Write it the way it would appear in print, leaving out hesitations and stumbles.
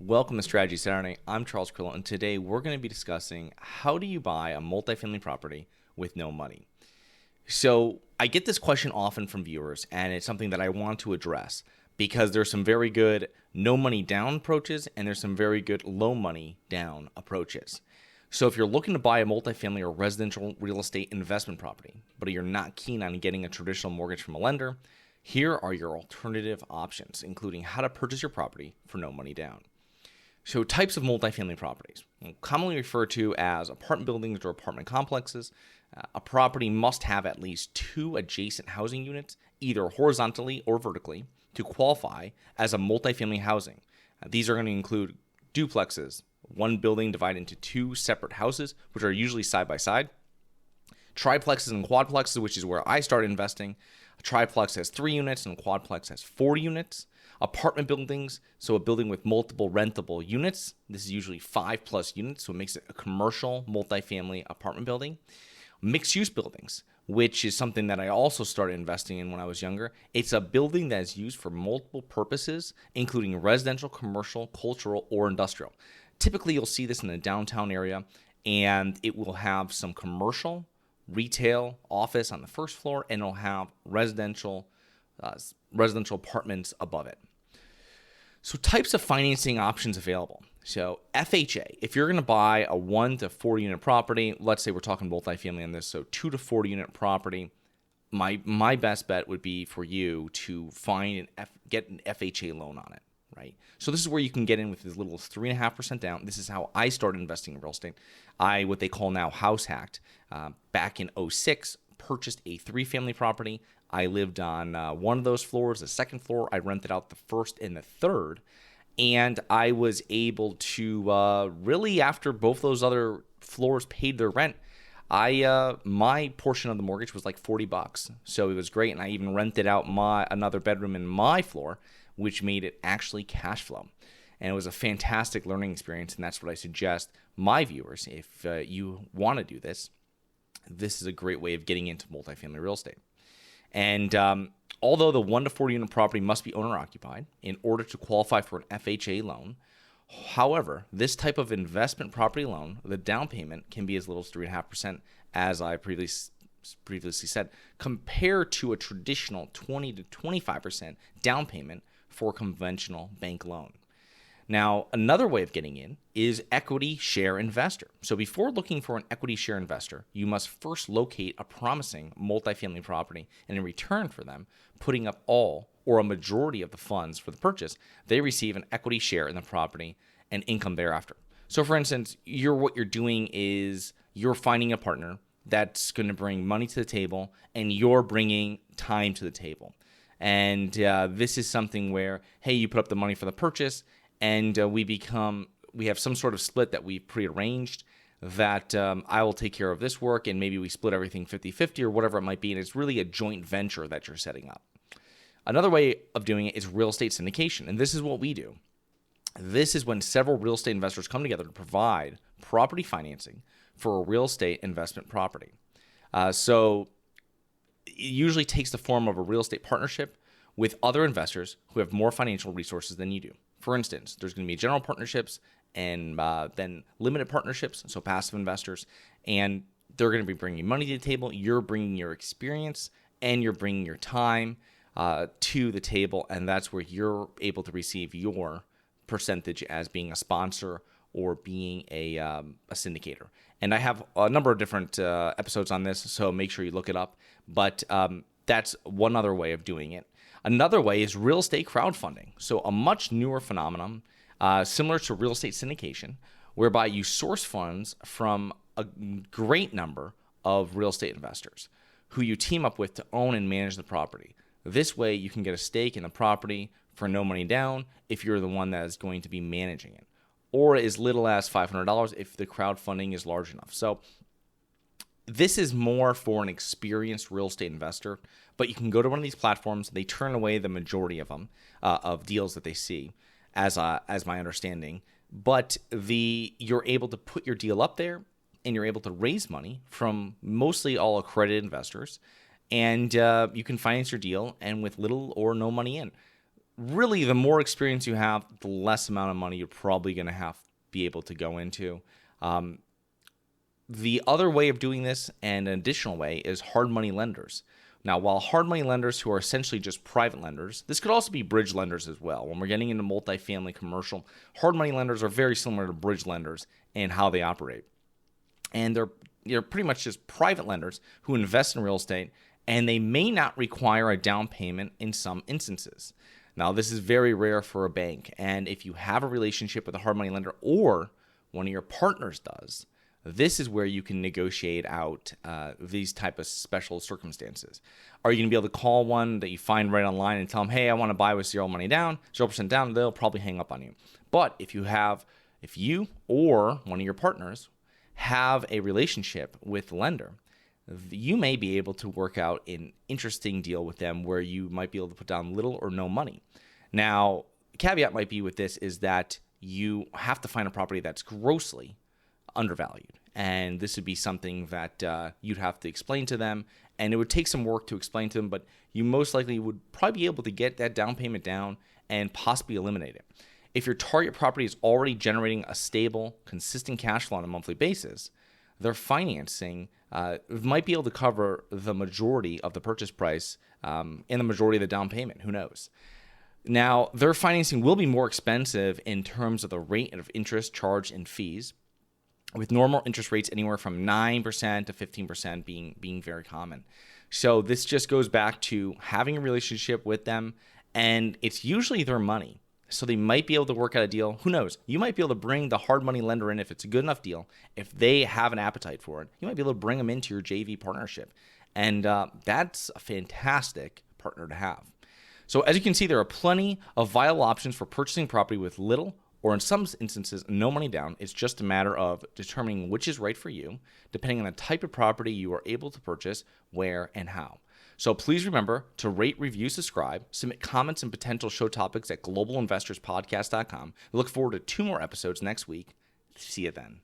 Welcome to Strategy Saturday. I'm Charles Carillo, and today we're going to be discussing how do you buy a multifamily property with no money. So I get this question often from viewers, and it's something that I want to address because there's some very good no money down approaches and there's some very good low money down approaches. So if you're looking to buy a multifamily or residential real estate investment property, but you're not keen on getting a traditional mortgage from a lender, here are your alternative options, including how to purchase your property for no money down. So types of multifamily properties, commonly referred to as apartment buildings or apartment complexes. A property must have at least two adjacent housing units, either horizontally or vertically, to qualify as a multifamily housing. These are going to include duplexes, one building divided into two separate houses, which are usually side by side. Triplexes and quadplexes, which is where I started investing. A triplex has 3 units and a quadplex has 4 units. Apartment buildings, so a building with multiple rentable units. This is usually 5+ units, so it makes it a commercial multifamily apartment building. Mixed-use buildings, which is something that I also started investing in when I was younger. It's a building that is used for multiple purposes, including residential, commercial, cultural, or industrial. Typically, you'll see this in the downtown area, and it will have some commercial, retail, office on the first floor, and it'll have residential apartments above it. So types of financing options available. So FHA, if you're going to buy a 1 to 4 unit property, let's say we're talking multifamily on this, so 2 to 4 unit property, my best bet would be for you to get an FHA loan on it, right? So this is where you can get in with as little as 3.5% down. This is how I started investing in real estate. What they call now house hacked. Back in 2006, purchased a 3-family property. I lived on one of those floors, the second floor. I rented out the first and the third. And I was able to really, after both those other floors paid their rent, my portion of the mortgage was like $40. So it was great. And I even rented out another bedroom in my floor, which made it actually cash flow. And it was a fantastic learning experience. And that's what I suggest my viewers, if you want to do this, this is a great way of getting into multifamily real estate. And although the 1 to 4 unit property must be owner occupied in order to qualify for an FHA loan, however, this type of investment property loan, the down payment can be as little as 3.5%, as I previously said, compared to a traditional 20 to 25% down payment for a conventional bank loan. Now, another way of getting in is equity share investor. So before looking for an equity share investor, you must first locate a promising multifamily property, and in return for them putting up all or a majority of the funds for the purchase, they receive an equity share in the property and income thereafter. So for instance, what you're doing is you're finding a partner that's going to bring money to the table, and you're bringing time to the table. And this is something where, hey, you put up the money for the purchase, and we have some sort of split that we've prearranged that I will take care of this work, and maybe we split everything 50-50 or whatever it might be, and it's really a joint venture that you're setting up. Another way of doing it is real estate syndication, and this is what we do. This is when several real estate investors come together to provide property financing for a real estate investment property. So it usually takes the form of a real estate partnership with other investors who have more financial resources than you do. For instance, there's going to be general partnerships and then limited partnerships, so passive investors, and they're going to be bringing money to the table. You're bringing your experience and you're bringing your time to the table, and that's where you're able to receive your percentage as being a sponsor or being a syndicator. And I have a number of different episodes on this, so make sure you look it up. But that's one other way of doing it. Another way is real estate crowdfunding. So a much newer phenomenon, similar to real estate syndication, whereby you source funds from a great number of real estate investors who you team up with to own and manage the property. This way you can get a stake in the property for no money down if you're the one that is going to be managing it, or as little as $500 if the crowdfunding is large enough. So this is more for an experienced real estate investor, but you can go to one of these platforms. They turn away the majority of them, of deals that they see, as my understanding. But you're able to put your deal up there, and you're able to raise money from mostly all accredited investors, and you can finance your deal and with little or no money in. really, the more experience you have, the less amount of money you're probably going to have to be able to go into. The other way of doing this, and an additional way, is hard money lenders. Now, while hard money lenders, who are essentially just private lenders, this could also be bridge lenders as well. When we're getting into multifamily commercial, hard money lenders are very similar to bridge lenders in how they operate. And they're pretty much just private lenders who invest in real estate, and they may not require a down payment in some instances. Now, this is very rare for a bank, and if you have a relationship with a hard money lender or one of your partners does, this is where you can negotiate out these type of special circumstances. Are you going to be able to call one that you find right online and tell them, hey, I want to buy with 0% down? They'll probably hang up on you. But if you or one of your partners have a relationship with the lender, you may be able to work out an interesting deal with them where you might be able to put down little or no money. Now, the caveat might be with this is that you have to find a property that's grossly undervalued. And this would be something that you'd have to explain to them. And it would take some work to explain to them, but you most likely would probably be able to get that down payment down and possibly eliminate it. If your target property is already generating a stable, consistent cash flow on a monthly basis, their financing might be able to cover the majority of the purchase price and the majority of the down payment. Who knows? Now, their financing will be more expensive in terms of the rate of interest charged and fees, with normal interest rates anywhere from 9% to 15% being very common. So this just goes back to having a relationship with them, and it's usually their money. So they might be able to work out a deal. Who knows? You might be able to bring the hard money lender in if it's a good enough deal. If they have an appetite for it, you might be able to bring them into your JV partnership. And that's a fantastic partner to have. So as you can see, there are plenty of viable options for purchasing property with little or in some instances, no money down. It's just a matter of determining which is right for you, depending on the type of property you are able to purchase, where, and how. So please remember to rate, review, subscribe, submit comments and potential show topics at globalinvestorspodcast.com. We look forward to 2 more episodes next week. See you then.